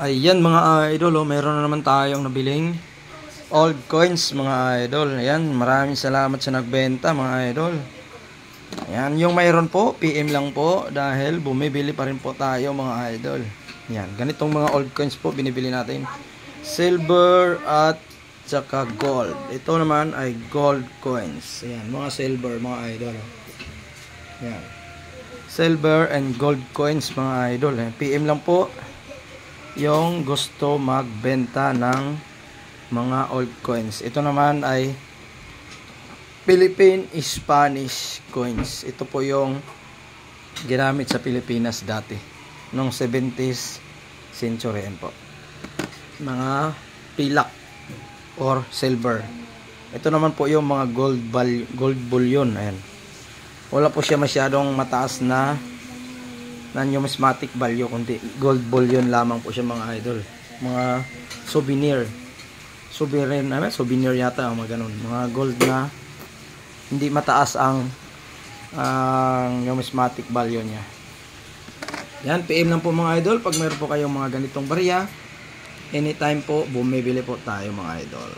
Ayan mga idol, oh, meron na naman tayong nabiling old coins mga idol. Ayan, maraming salamat sa nagbenta mga idol. Ayan, yung mayroon po, PM lang po dahil bumibili pa rin po tayo mga idol. Ayan, ganitong mga old coins po binibili natin. Silver at saka gold. Ito naman ay gold coins. Ayan, mga silver mga idol. Ayan. Silver and gold coins mga idol. Ayan, PM lang po yung gusto magbenta ng mga old coins. Ito naman ay Philippine Spanish coins. Ito po yung ginamit sa Pilipinas dati noong 70s century po. Mga pilak or silver. Ito naman po yung mga gold bullion. Ayan. Wala po siya masyadong mataas na numismatic value, kundi gold bullion lamang po siya mga idol. Mga souvenir yata, mga ganun. Mga gold na hindi mataas ang numismatic value niya. Yan, PM lang po mga idol pag meron po kayong mga ganitong barya. Anytime po bumibili po tayo mga idol.